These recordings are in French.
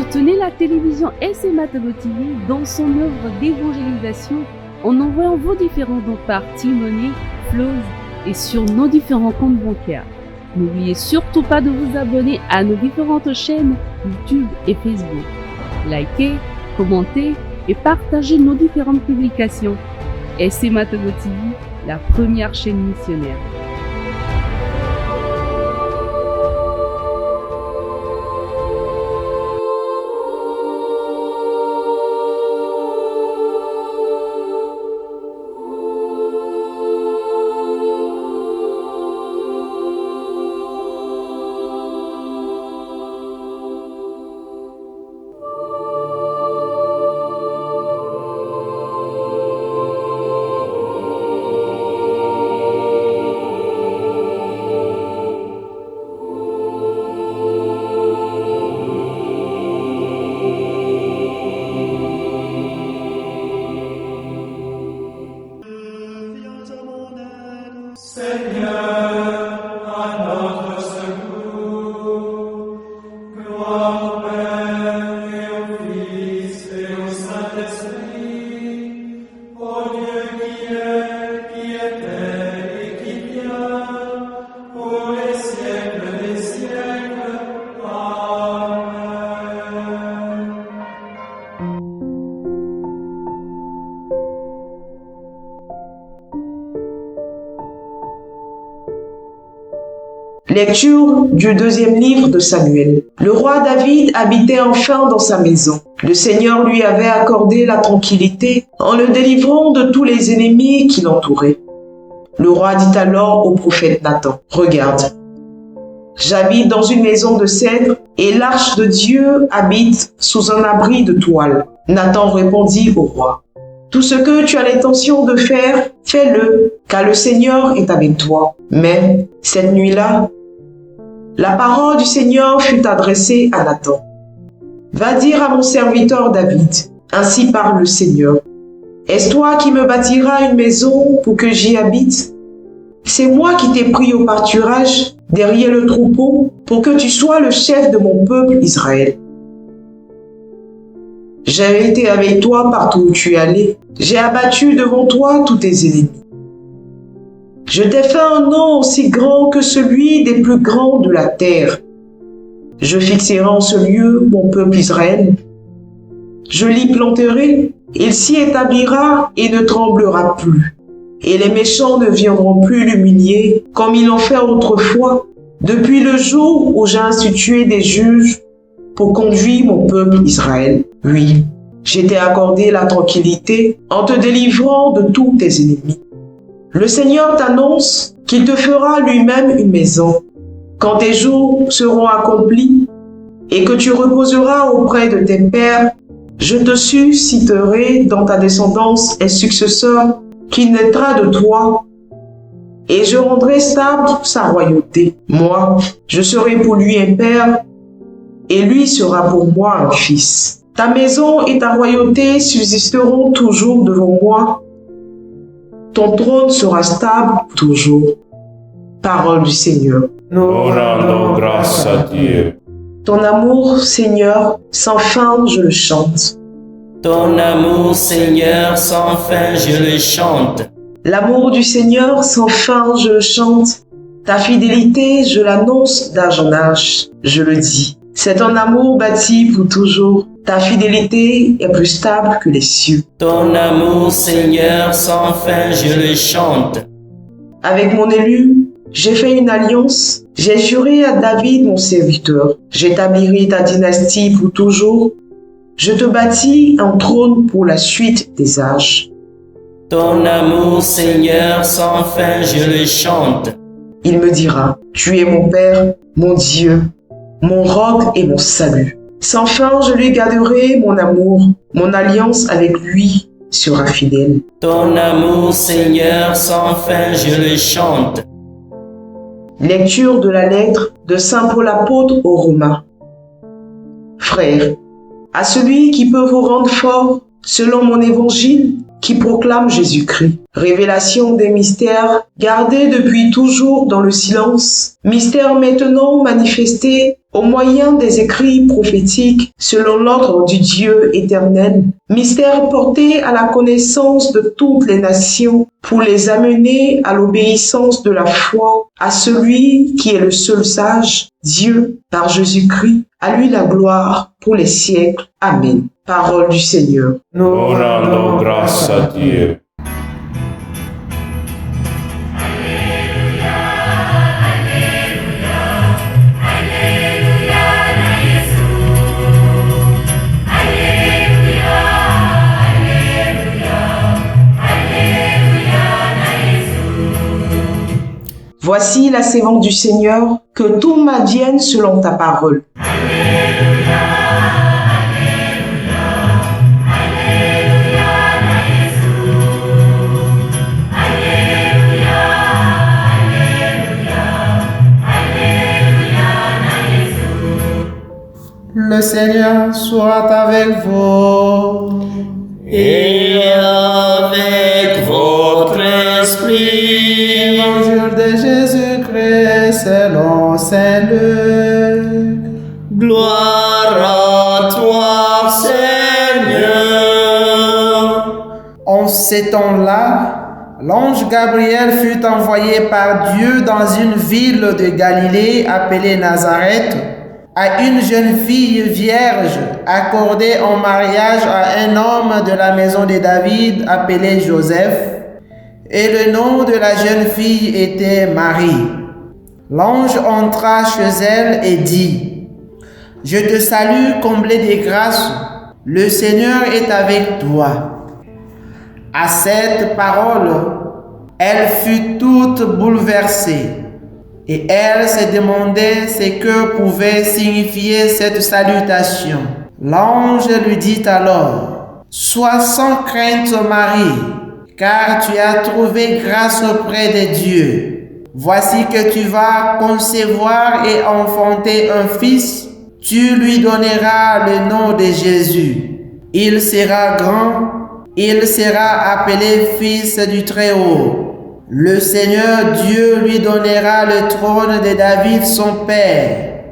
Soutenez la télévision SMA-TV dans son œuvre d'évangélisation en envoyant vos différents dons par T-Money, Flows et sur nos différents comptes bancaires. N'oubliez surtout pas de vous abonner à nos différentes chaînes YouTube et Facebook. Likez, commentez et partagez nos différentes publications. SMA-TV, la première chaîne missionnaire. Lecture du deuxième livre de Samuel. Le roi David habitait enfin dans sa maison. Le Seigneur lui avait accordé la tranquillité en le délivrant de tous les ennemis qui l'entouraient. Le roi dit alors au prophète Nathan, « Regarde, j'habite dans une maison de cèdre et l'arche de Dieu habite sous un abri de toile. » Nathan répondit au roi, « Tout ce que tu as l'intention de faire, fais-le, car le Seigneur est avec toi. » Mais cette nuit-là, la parole du Seigneur fut adressée à Nathan. « Va dire à mon serviteur David, ainsi parle le Seigneur. Est-ce toi qui me bâtiras une maison pour que j'y habite? C'est moi qui t'ai pris au pâturage derrière le troupeau pour que tu sois le chef de mon peuple Israël. J'ai été avec toi partout où tu es allé. J'ai abattu devant toi tous tes ennemis. Je t'ai fait un nom aussi grand que celui des plus grands de la terre. Je fixerai en ce lieu mon peuple Israël. Je l'y planterai, il s'y établira et ne tremblera plus. Et les méchants ne viendront plus l'humilier comme ils l'ont fait autrefois, depuis le jour où j'ai institué des juges pour conduire mon peuple Israël. Oui, je t'ai accordé la tranquillité en te délivrant de tous tes ennemis. Le Seigneur t'annonce qu'il te fera lui-même une maison. Quand tes jours seront accomplis et que tu reposeras auprès de tes pères, je te susciterai dans ta descendance un successeur qui naîtra de toi et je rendrai stable sa royauté. Moi, je serai pour lui un père et lui sera pour moi un fils. Ta maison et ta royauté subsisteront toujours devant moi. Ton trône sera stable toujours. Parole du Seigneur. Nous rendons grâce à Dieu. Ton amour, Seigneur, sans fin je le chante. Ton amour, Seigneur, sans fin je le chante. L'amour du Seigneur, sans fin je le chante. Ta fidélité, je l'annonce d'âge en âge, je le dis. C'est un amour bâti pour toujours. Ta fidélité est plus stable que les cieux. Ton amour, Seigneur, sans fin je le chante. Avec mon élu, j'ai fait une alliance. J'ai juré à David, mon serviteur. J'établirai ta dynastie pour toujours. Je te bâtis un trône pour la suite des âges. Ton amour, Seigneur, sans fin je le chante. Il me dira, tu es mon Père, mon Dieu, mon roc et mon salut. Sans fin, je lui garderai mon amour. Mon alliance avec lui sera fidèle. Ton amour, Seigneur, sans fin je le chante. Lecture de la lettre de Saint Paul apôtre aux Romains. Frères, à celui qui peut vous rendre fort selon mon évangile qui proclame Jésus-Christ. Révélation des mystères gardés depuis toujours dans le silence, mystères maintenant manifestés au moyen des écrits prophétiques selon l'ordre du Dieu éternel, mystères portés à la connaissance de toutes les nations pour les amener à l'obéissance de la foi à celui qui est le seul sage, Dieu, par Jésus-Christ. À lui la gloire pour les siècles. Amen. Parole du Seigneur. Nous rendons grâce à Dieu. Voici la sévente du Seigneur, que tout m'advienne selon ta parole. Le Seigneur soit avec vous. Et avec votre esprit. Évangile de Jésus-Christ selon saint Luc. Gloire à toi, Seigneur. En ces temps-là, l'ange Gabriel fut envoyé par Dieu dans une ville de Galilée appelée Nazareth, à une jeune fille vierge accordée en mariage à un homme de la maison de David appelé Joseph, et le nom de la jeune fille était Marie. L'ange entra chez elle et dit: « Je te salue, comblée de grâce, le Seigneur est avec toi. » À cette parole, elle fut toute bouleversée. Et elle se demandait ce que pouvait signifier cette salutation. L'ange lui dit alors: « Sois sans crainte, Marie, car tu as trouvé grâce auprès de Dieu. Voici que tu vas concevoir et enfanter un fils. Tu lui donneras le nom de Jésus. Il sera grand, il sera appelé Fils du Très-Haut. Le Seigneur Dieu lui donnera le trône de David son père.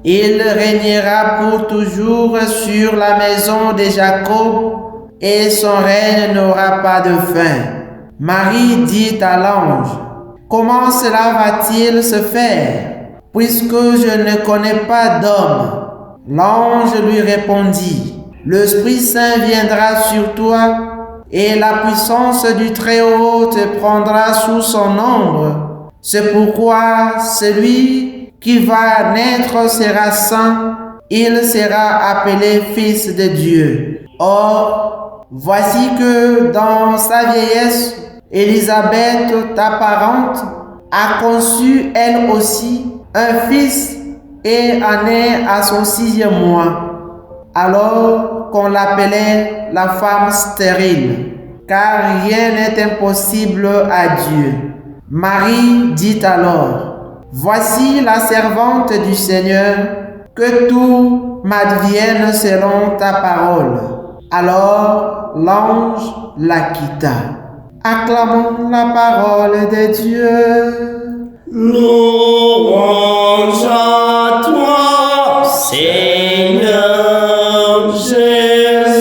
Il régnera pour toujours sur la maison de Jacob et son règne n'aura pas de fin. » Marie dit à l'ange: « Comment cela va-t-il se faire, puisque je ne connais pas d'homme ?» L'ange lui répondit: « L'Esprit Saint viendra sur toi, et la puissance du Très-Haut te prendra sous son ombre. C'est pourquoi celui qui va naître sera saint, il sera appelé Fils de Dieu. Or, voici que dans sa vieillesse, Élisabeth, ta parente, a conçu elle aussi un fils et en est à son 6e mois, alors qu'on l'appelait la femme stérile, car rien n'est impossible à Dieu. » Marie dit alors: « Voici la servante du Seigneur, que tout m'advienne selon ta parole. » Alors l'ange la quitta. Acclamons la parole de Dieu. Louange à toi, Seigneur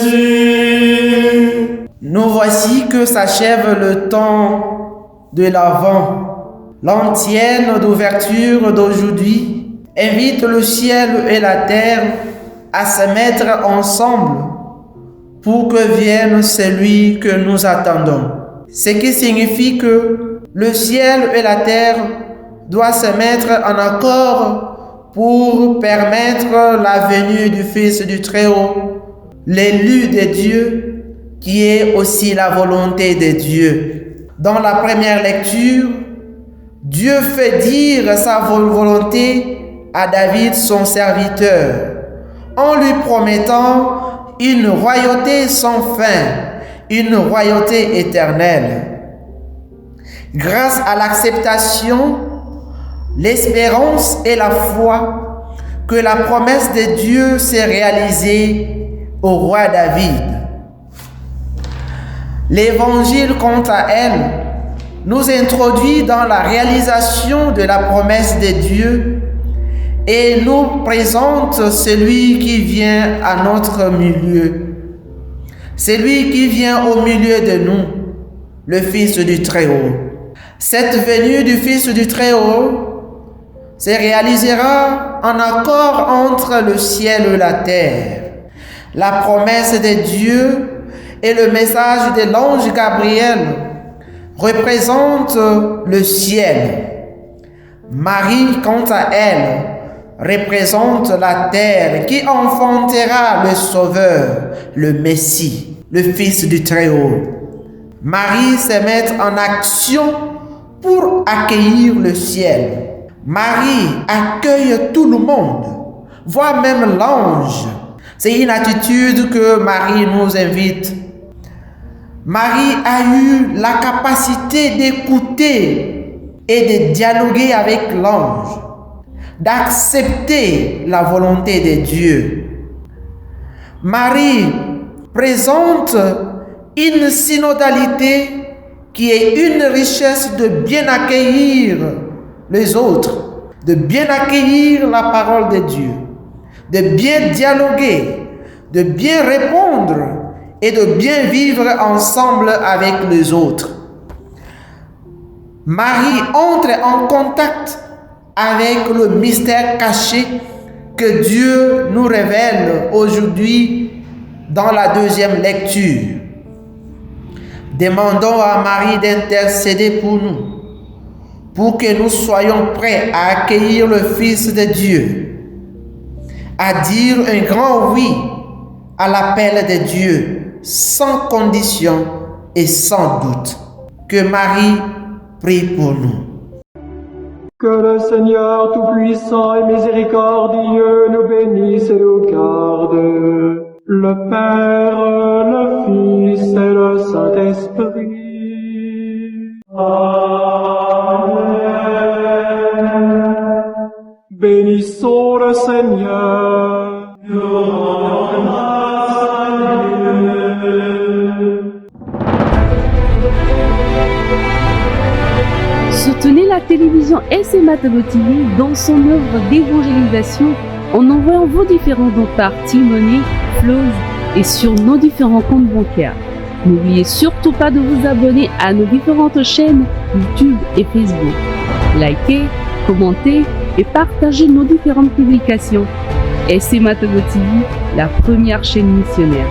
Jésus. Nous voici que s'achève le temps de l'Avent. L'antienne d'ouverture d'aujourd'hui invite le ciel et la terre à se mettre ensemble pour que vienne celui que nous attendons. Ce qui signifie que le ciel et la terre doivent se mettre en accord pour permettre la venue du Fils du Très-Haut, l'élu de Dieu, qui est aussi la volonté de Dieu. Dans la première lecture, Dieu fait dire sa volonté à David, son serviteur, en lui promettant une royauté sans fin, une royauté éternelle. Grâce à l'acceptation, l'espérance et la foi, que la promesse de Dieu s'est réalisée au roi David. L'Évangile, quant à elle, nous introduit dans la réalisation de la promesse de Dieu et nous présente celui qui vient à notre milieu, celui qui vient au milieu de nous, le Fils du Très-Haut. Cette venue du Fils du Très-Haut se réalisera en accord entre le ciel et la terre. La promesse de Dieu et le message de l'ange Gabriel représentent le ciel. Marie, quant à elle, représente la terre qui enfantera le Sauveur, le Messie, le Fils du Très-Haut. Marie se met en action pour accueillir le ciel. Marie accueille tout le monde, voire même l'ange. C'est une attitude que Marie nous invite. Marie a eu la capacité d'écouter et de dialoguer avec l'ange, d'accepter la volonté de Dieu. Marie présente une synodalité qui est une richesse de bien accueillir les autres, de bien accueillir la parole de Dieu, de bien dialoguer, de bien répondre et de bien vivre ensemble avec les autres. Marie entre en contact avec le mystère caché que Dieu nous révèle aujourd'hui dans la deuxième lecture. Demandons à Marie d'intercéder pour nous, pour que nous soyons prêts à accueillir le Fils de Dieu, à dire un grand oui à l'appel de Dieu, sans condition et sans doute. Que Marie prie pour nous. Que le Seigneur Tout-Puissant et Miséricordieux nous bénisse et nous garde, le Père, le Fils et le Saint-Esprit. Amen. Bénissons le Seigneur. Nous rendons grâce à Dieu. Soutenez la télévision SMA TV dans son œuvre d'évangélisation en envoyant vos différents dons par T-Money, Flows et sur nos différents comptes bancaires. N'oubliez surtout pas de vous abonner à nos différentes chaînes YouTube et Facebook. Likez, commentez et partagez nos différentes publications. SMA TV, la première chaîne missionnaire.